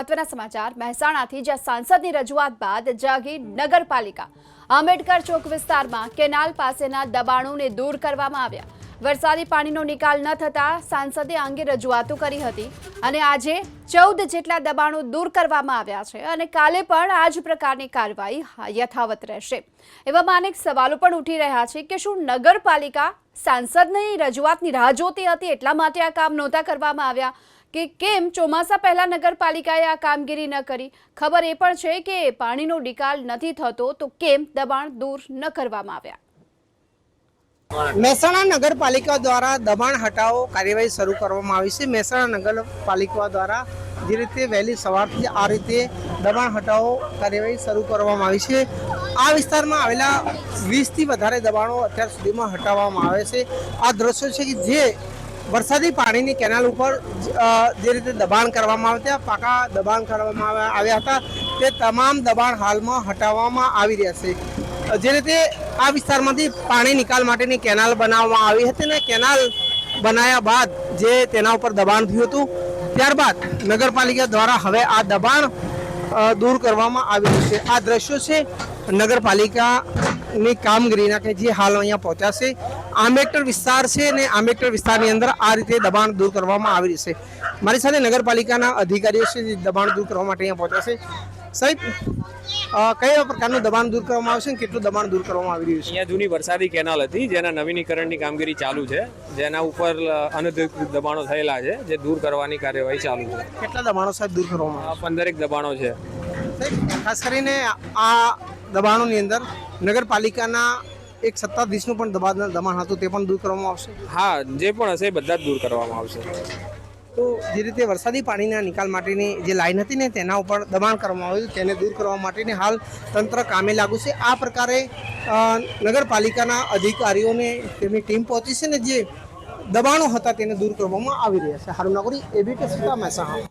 મહત્વના સમાચાર મહેસાણાથી, જ્યાં સાંસદની રજૂઆત બાદ જાગી નગરપાલિકા। આંબેડકર ચોક વિસ્તારમાં કેનાલ પાસેના દબાણોને દૂર કરવામાં આવ્યા। વરસાદી પાણીનો નિકાલ ન થતા સાંસદે આ અંગે રજૂઆતો કરી હતી અને આજે 14 જેટલા દબાણો દૂર કરવામાં આવ્યા છે અને કાલે પણ આ જ પ્રકારની કાર્યવાહી યથાવત રહેશે। એવામાં અનેક સવાલો પણ ઉઠી રહ્યા છે કે શું નગરપાલિકા સાંસદની રજૂઆતની રાહ જોતી હતી એટલા માટે આ કામ નહોતા કરવામાં આવ્યા કે કેમ ચોમાસા પહેલા નગરપાલિકાએ આ કામગીરી ન કરી? ખબર એ પણ છે કે પાણીનો નિકાલ નથી થતો તો કેમ દબાણ દૂર ન કરવામાં આવ્યા? મહેસાણા નગરપાલિકા દ્વારા દબાણ હટાવો કાર્યવાહી શરૂ કરવામાં આવી છે। મહેસાણા નગરપાલિકા દ્વારા જે રીતે વહેલી સવારથી આ રીતે દબાણ હટાવો કાર્યવાહી શરૂ કરવામાં આવી છે। આ વિસ્તારમાં આવેલા 20થી વધારે દબાણો અત્યાર સુધીમાં હટાવવામાં આવે છે। આ દ્રશ્યો છે કે જે વરસાદી પાણીની કેનાલ ઉપર જે રીતે દબાણ કરવામાં આવ્યા, પાકા દબાણ કરવામાં આવ્યા હતા, તે તમામ દબાણ હાલમાં હટાવવામાં આવી રહ્યા છે। જે રીતે આ વિસ્તારમાંથી પાણી નિકાલ માટેની કેનાલ બનાવવામાં આવી હતી ને કેનાલ બનાવ્યા બાદ જે તેના ઉપર દબાણ થયું હતું, ત્યારબાદ નગરપાલિકા દ્વારા હવે આ દબાણ દૂર કરવામાં આવી રહ્યું છે। આ દ્રશ્યો છે નગરપાલિકાની કામગીરીના કે જે હાલ અહીંયા પહોંચ્યા છે। આંબેડકર વિસ્તાર છે ને આંબેડકર વિસ્તારની અંદર આ રીતે દબાણ દૂર કરવામાં આવી રહ્યું છે। મારી સાથે નગરપાલિકાના અધિકારીઓ છે જે દબાણ દૂર કરવા માટે અહીંયા પહોંચ્યા છે। સાહેબ, કયા પ્રકારનું દબાણ દૂર કરવામાં આવશે અને કેટલું દબાણ દૂર કરવામાં આવી રહ્યું છે? અહીંયા જૂની વરસાદી કેનાલ હતી જેના નવીનીકરણની કામગીરી ચાલુ છે, જેના ઉપર અનધિકૃત દબાણો થયેલા છે જે દૂર કરવાની કાર્યવાહી ચાલુ છે। કેટલા દબાણો સાહેબ દૂર કરવામાં આવે? 15 દબાણો છે। ખાસ કરીને આ દબાણોની અંદર નગરપાલિકાના એક સત્તાધીશનું પણ દબાણ હતું, તે પણ દૂર કરવામાં આવશે? હા, જે પણ હશે બધા જ દૂર કરવામાં આવશે। તો જે રીતે વરસાદી પાણીના નિકાલ માટેની જે લાઈન હતી ને તેના ઉપર દબાણ કરવામાં આવ્યું, તેને દૂર કરવા માટેની હાલ તંત્ર કામે લાગુ છે। આ પ્રકારે નગરપાલિકાના અધિકારીઓને તેમની ટીમ પહોંચી છે ને જે દબાણો હતા તેને દૂર કરવામાં આવી રહ્યા છે। Haroon Nagori, ABP news, Mehsana.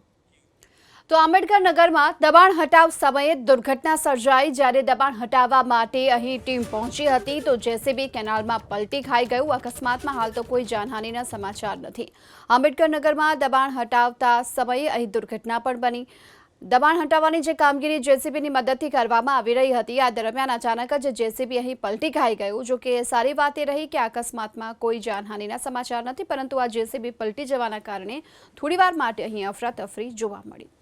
તો આંબેડકર નગરમાં દબાણ હટાવ સમયે દુર્ઘટના સર્જાઈ। જ્યારે દબાણ હટાવવા માટે અહીં ટીમ પહોંચી હતી તો જેસીબી કેનાલમાં પલટી ખાઈ ગયું। અકસ્માતમાં હાલ તો કોઈ જાનહાનિના સમાચાર નથી। આંબેડકર નગરમાં દબાણ હટાવતા સમયે અહીં દુર્ઘટના પણ બની। દબાણ હટાવવાની જે કામગીરી જેસીબીની મદદથી કરવામાં આવી રહી હતી, આ દરમિયાન અચાનક જ જેસીબી અહીં પલટી ખાઈ ગયું। જો કે સારી વાત એ રહી કે અકસ્માતમાં કોઈ જાનહાનિના સમાચાર નથી, પરંતુ આ જેસીબી પલટી જવાના કારણે થોડીવાર માટે અહીં અફરાતફરી જોવા મળી।